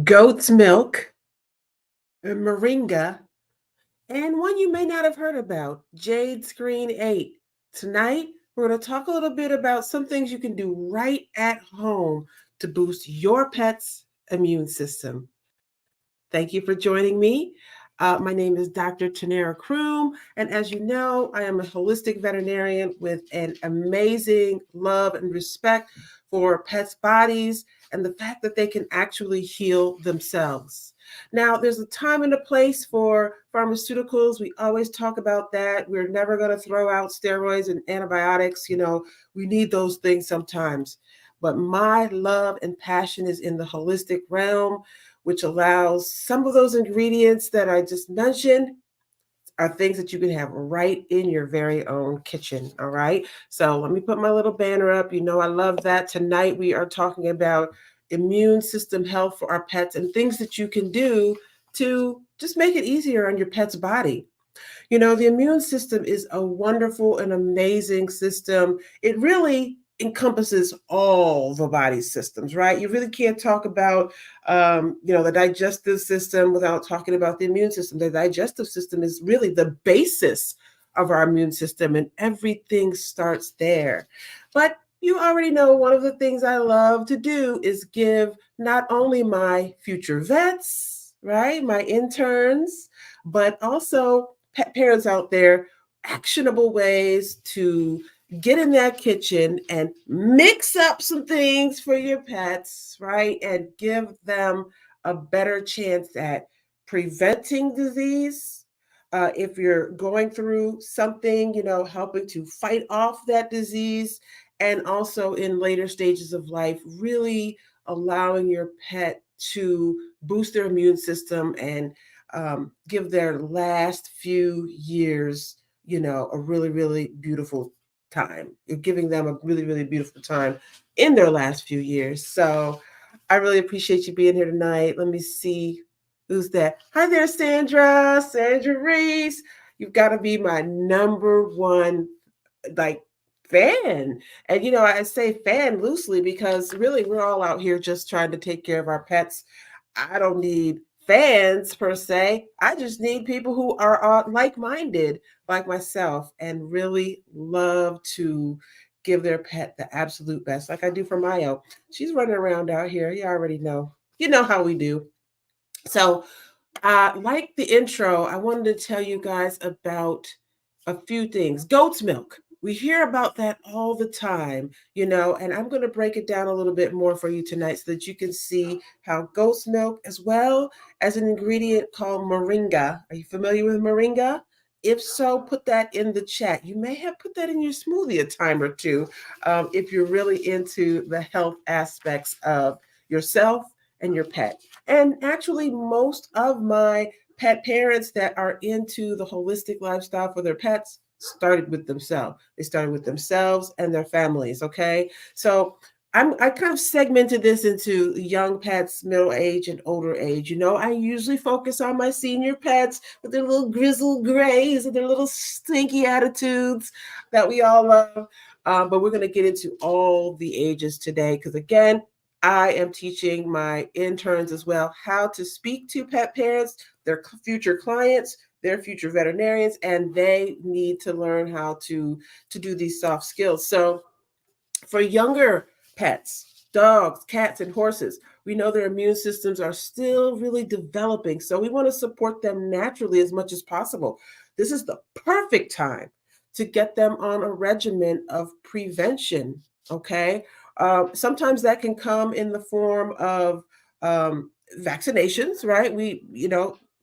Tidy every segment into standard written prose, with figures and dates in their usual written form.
goat's milk, and moringa, and one you may not have heard about, Jade Screen 8. Tonight, we're going to talk a little bit about some things you can do right at home to boost your pet's immune system. Thank you for joining me. My name is Dr. Tanera Kroom, and as you know, I am a holistic veterinarian with an amazing love and respect for pets' bodies and the fact that they can actually heal themselves. Now, there's a time and a place for pharmaceuticals. We always talk about that. We're never going to throw out steroids and antibiotics. We need those things sometimes. But my love and passion is in the holistic realm, which allows some of those ingredients that I just mentioned are things that you can have right in your very own kitchen. All right. So let me put my little banner up. You know, I love that. Tonight we are talking about immune system health for our pets and things that you can do to just make it easier on your pet's body. The immune system is a wonderful and amazing system. It really encompasses all the body's systems, right? You really can't talk about, the digestive system without talking about the immune system. The digestive system is really the basis of our immune system, and everything starts there. But you already know one of the things I love to do is give not only my future vets, right, my interns, but also pet parents out there actionable ways to get in that kitchen and mix up some things for your pets, right? And give them a better chance at preventing disease. If you're going through something, helping to fight off that disease, and also in later stages of life, really allowing your pet to boost their immune system and give their last few years, a really, really beautiful time. You're giving them a really, really beautiful time in their last few years. So I really appreciate you being here tonight. Let me see who's that. Hi there, Sandra. Sandra Reese. You've got to be my number one, like, fan. And I say fan loosely because really we're all out here just trying to take care of our pets. I don't need fans per se. I just need people who are like-minded, like myself, and really love to give their pet the absolute best, like I do for Mayo. She's running around out here. You already know. You know how we do. So, like the intro, I wanted to tell you guys about a few things. Goat's milk. We hear about that all the time, and I'm going to break it down a little bit more for you tonight so that you can see how goat's milk, as well as an ingredient called moringa. Are you familiar with moringa? If so, put that in the chat. You may have put that in your smoothie a time or two, if you're really into the health aspects of yourself and your pet. And actually, most of my pet parents that are into the holistic lifestyle for their pets started with themselves. They started with themselves and their families. Okay. So I kind of segmented this into young pets, middle age, and older age. I usually focus on my senior pets with their little grizzled grays and their little stinky attitudes that we all love. But we're going to get into all the ages today because, again, I am teaching my interns as well how to speak to pet parents, their future clients, their future veterinarians, and they need to learn how to do these soft skills. So for younger pets, dogs, cats, and horses, we know their immune systems are still really developing. So we want to support them naturally as much as possible. This is the perfect time to get them on a regimen of prevention. Okay. Sometimes that can come in the form of vaccinations, right?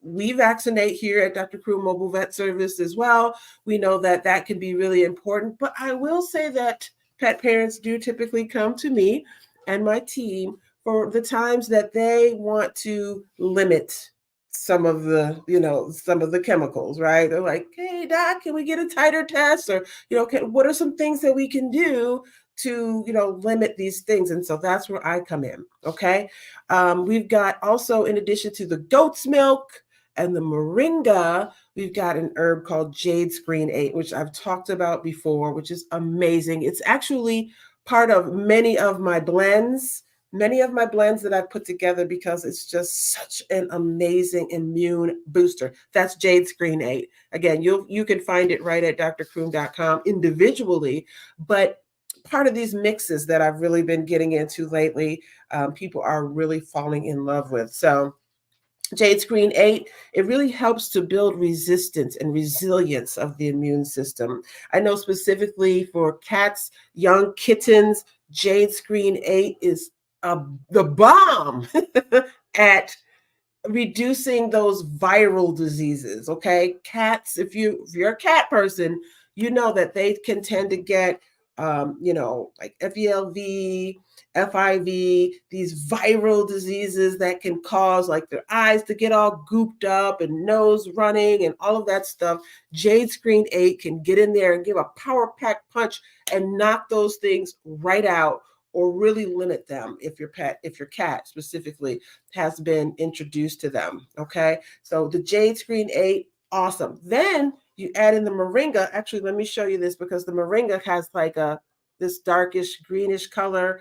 We vaccinate here at Dr. Crew Mobile Vet Service as well. We know that that can be really important. But I will say that pet parents do typically come to me and my team for the times that they want to limit some of the chemicals, right? They're like, hey doc, can we get a tighter test? Or, what are some things that we can do to limit these things? And so that's where I come in. Okay. We've got also, in addition to the goat's milk and the moringa, we've got an herb called Jade Screen 8, which I've talked about before, which is amazing. It's actually part of many of my blends, many of my blends that I've put together because it's just such an amazing immune booster. That's Jade Screen 8. Again, you can find it right at drkroom.com individually, but part of these mixes that I've really been getting into lately, people are really falling in love with. So Jade Screen 8, it really helps to build resistance and resilience of the immune system. I know specifically for cats, young kittens, Jade Screen 8 is the bomb at reducing those viral diseases. Okay, cats, if you're a cat person, you know that they can tend to get like FELV, FIV, these viral diseases that can cause like their eyes to get all gooped up and nose running and all of that stuff. Jade Screen 8 can get in there and give a power pack punch and knock those things right out, or really limit them if your cat specifically has been introduced to them. Okay, so the Jade Screen 8, awesome. Then you add in the Moringa. Actually, let me show you this because the Moringa has like a this darkish greenish color.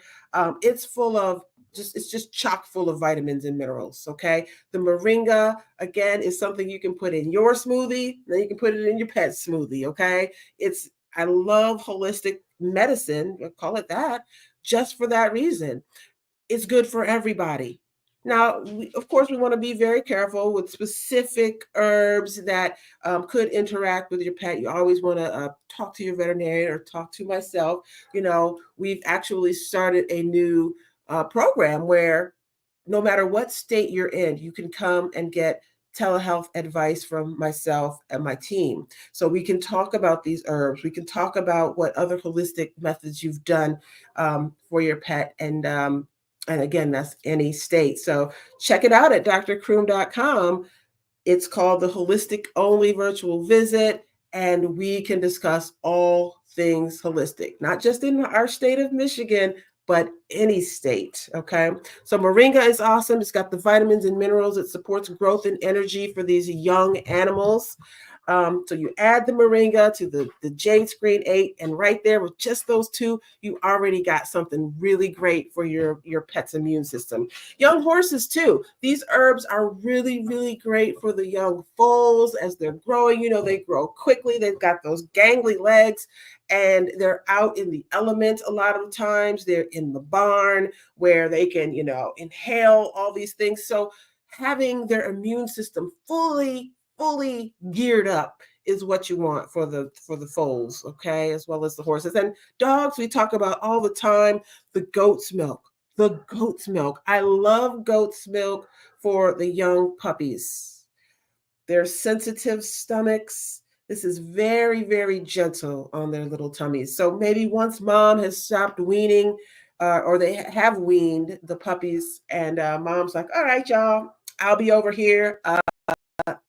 It's full of it's just chock full of vitamins and minerals. Okay, the Moringa again is something you can put in your smoothie, then you can put it in your pet smoothie. Okay, it's I love holistic medicine, call it that, just for that reason. It's good for everybody. Now, of course, we want to be very careful with specific herbs that could interact with your pet. You always want to talk to your veterinarian or talk to myself. We've actually started a new program where no matter what state you're in, you can come and get telehealth advice from myself and my team. So we can talk about these herbs. We can talk about what other holistic methods you've done for your pet. And again, that's any state. So check it out at drkroom.com. It's called the Holistic Only Virtual Visit, and we can discuss all things holistic, not just in our state of Michigan, but any state. Okay. So Moringa is awesome. It's got the vitamins and minerals. It supports growth and energy for these young animals. So you add the Moringa to the Jade Screen 8, and right there with just those two, you already got something really great for your pet's immune system. Young horses too. These herbs are really, really great for the young foals as they're growing. They grow quickly. They've got those gangly legs and they're out in the element a lot of times. They're in the barn where they can, inhale all these things. So having their immune system fully geared up is what you want for the foals, okay, as well as the horses. And dogs, we talk about all the time, the goat's milk. The goat's milk. I love goat's milk for the young puppies. Their sensitive stomachs. This is very, very gentle on their little tummies. So maybe once mom has stopped weaning, or they have weaned the puppies, and mom's like, all right, y'all, I'll be over here.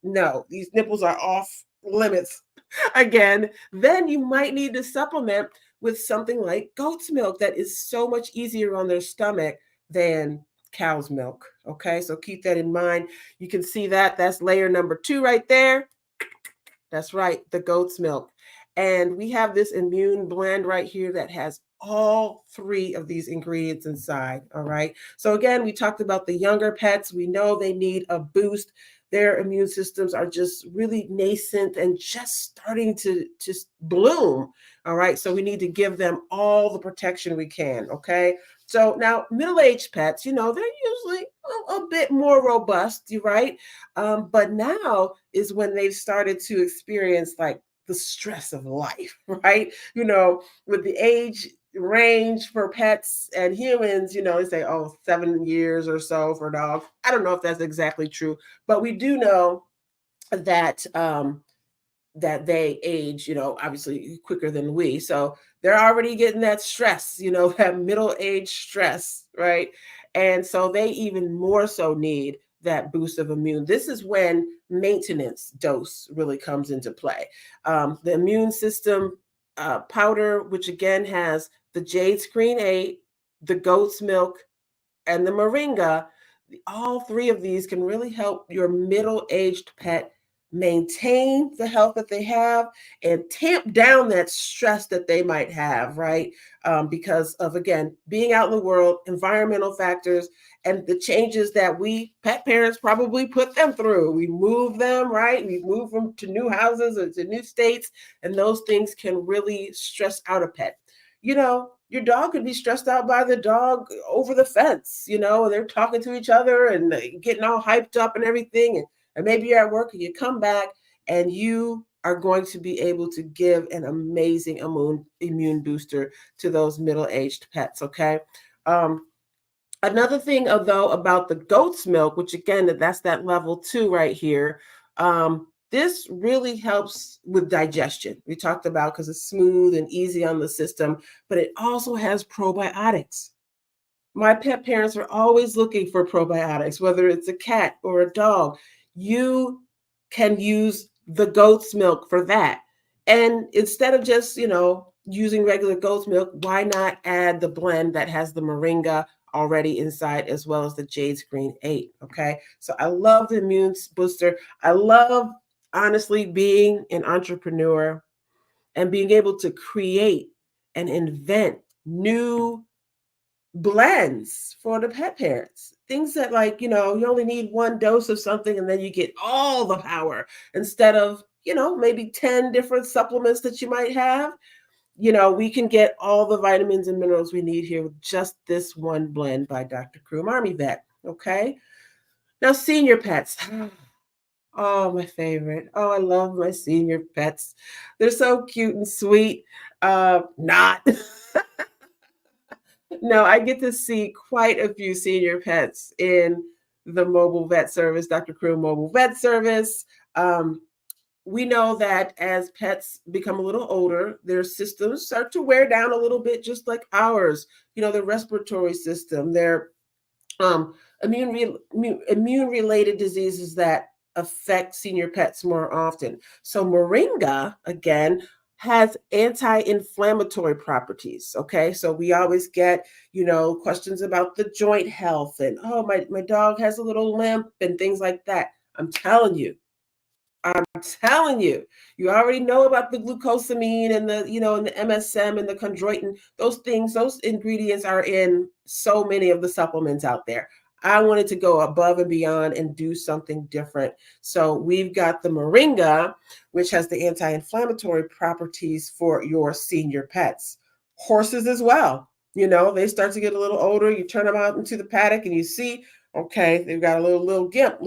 No, these nipples are off limits again. Then you might need to supplement with something like goat's milk that is so much easier on their stomach than cow's milk. Okay, so keep that in mind. You can see that that's layer number 2 right there. That's right, the goat's milk. And we have this immune blend right here that has all 3 of these ingredients inside. All right. So, again, we talked about the younger pets. We know they need a boost. Their immune systems are just really nascent and just starting to just bloom. All right. So, we need to give them all the protection we can. Okay. So, now middle aged pets, they're usually a bit more robust, right? But now is when they've started to experience like the stress of life, right? With the age range for pets and humans, they say, oh, 7 years or so for dogs. I don't know if that's exactly true, but we do know that that they age, obviously quicker than we. So they're already getting that stress, that middle age stress, right? And so they even more so need that boost of immune. This is when maintenance dose really comes into play. The immune system powder, which again has the Jade Screen 8, the goat's milk, and the Moringa, all 3 of these can really help your middle aged pet maintain the health that they have and tamp down that stress that they might have, right? Because of, again, being out in the world, environmental factors, and the changes that we pet parents probably put them through. We move them, right? We move them to new houses or to new states, and those things can really stress out a pet. Your dog could be stressed out by the dog over the fence, they're talking to each other and getting all hyped up and everything. And maybe you're at work and you come back and you are going to be able to give an amazing immune booster to those middle-aged pets, okay? Um, Another thing, though, about the goat's milk, which again, that's that level 2 right here. This really helps with digestion. We talked about because it's smooth and easy on the system, but it also has probiotics. My pet parents are always looking for probiotics, whether it's a cat or a dog. You can use the goat's milk for that. And instead of just, using regular goat's milk, why not add the blend that has the Moringa already inside as well as the Jade's Green 8? Okay. So I love the immune booster. I love, honestly, being an entrepreneur and being able to create and invent new blends for the pet parents. Things that, like, you only need one dose of something and then you get all the power instead of, maybe 10 different supplements that you might have. We can get all the vitamins and minerals we need here with just this one blend by Dr. Kroom Army Vet. Okay. Now, senior pets. Oh, my favorite. Oh, I love my senior pets. They're so cute and sweet. Not. No, I get to see quite a few senior pets in the mobile vet service, Dr. Crew Mobile Vet Service. Um, we know that as pets become a little older, their systems start to wear down a little bit, just like ours. Their respiratory system, their um, immune related diseases that affect senior pets more often. So Moringa, again, has anti-inflammatory properties. Okay, so we always get questions about the joint health and, oh, my dog has a little limp and things like that. I'm telling you, you already know about the glucosamine and the MSM and the chondroitin. Those things, those ingredients are in so many of the supplements out there. I wanted to go above and beyond and do something different. So we've got the Moringa, which has the anti-inflammatory properties for your senior pets. Horses as well. They start to get a little older. You turn them out into the paddock and you see, okay, they've got a little gimp.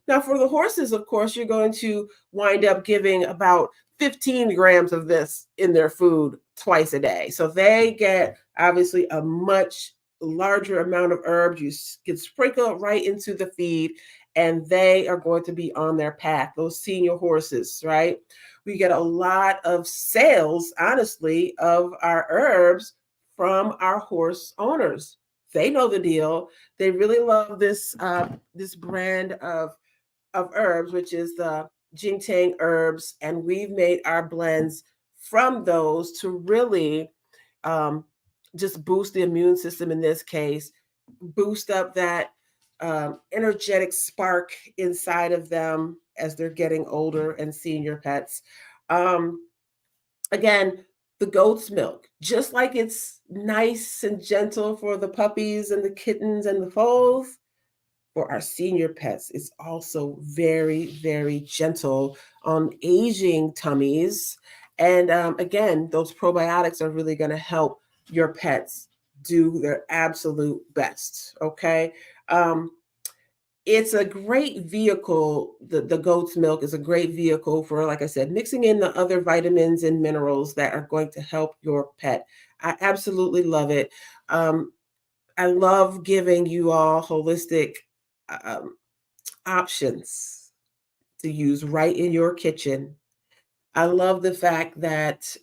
Now, for the horses, of course, you're going to wind up giving about 15 grams of this in their food twice a day. So they get obviously a much larger amount of herbs. You can sprinkle right into the feed, and they are going to be on their path. Those senior horses, right? We get a lot of sales, honestly, of our herbs from our horse owners. They know the deal. They really love this brand of herbs, which is the Jingtang herbs, and we've made our blends from those to really um, just boost the immune system in this case, boost up that energetic spark inside of them as they're getting older and senior pets. Um, Again, the goat's milk, just like it's nice and gentle for the puppies and the kittens and the foals, for our senior pets, it's also very, very gentle on aging tummies. And again, those probiotics are really going to help your pets do their absolute best. Okay. Um, it's a great vehicle. The goat's milk is a great vehicle for, like I said, mixing in the other vitamins and minerals that are going to help your pet. I absolutely love it. Um, I love giving you all holistic um, options to use right in your kitchen. I love the fact that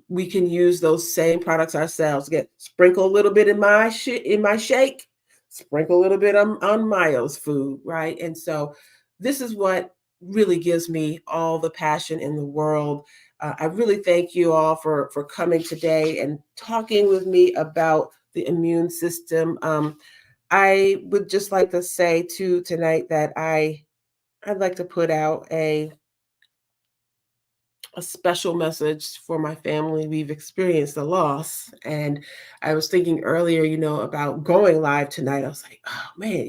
we can use those same products ourselves. Get sprinkle a little bit in my shake, sprinkle a little bit on Mayo's food, right? And so this is what really gives me all the passion in the world. I really thank you all for coming today and talking with me about the immune system. I would just like to say too tonight that I'd like to put out a a special message for my family. We've experienced a loss. And I was thinking earlier, about going live tonight. I was like, oh man,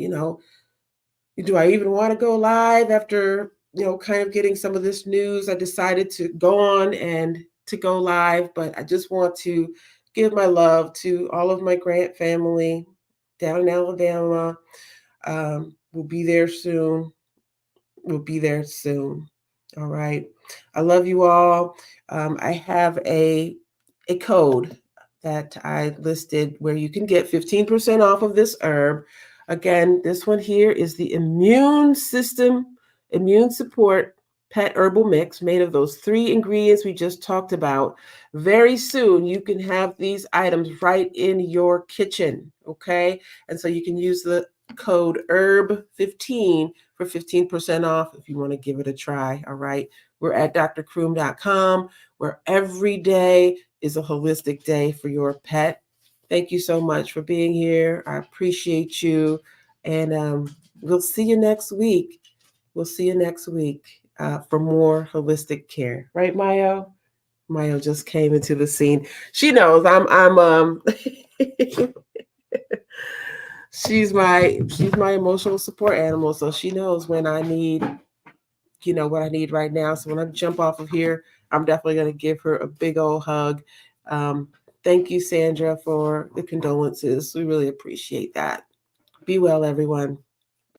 do I even want to go live after, kind of getting some of this news? I decided to go on and to go live, but I just want to give my love to all of my Grant family down in Alabama. We'll be there soon. We'll be there soon. All right. I love you all. I have a code that I listed where you can get 15% off of this herb. Again, this one here is the immune support pet herbal mix made of those 3 ingredients we just talked about. Very soon you can have these items right in your kitchen, okay? And so you can use the code herb15 for 15% off if you want to give it a try. All right. We're at drcroom.com, where every day is a holistic day for your pet. Thank you so much for being here. I appreciate you. And we'll see you next week. We'll see you next week for more holistic care. Right, Mayo? Mayo just came into the scene. She knows I'm she's my emotional support animal, so she knows when I need, what I need right now. So when I jump off of here, I'm definitely going to give her a big old hug. Um, Thank you, Sandra, for the condolences. We really appreciate that. Be well, everyone.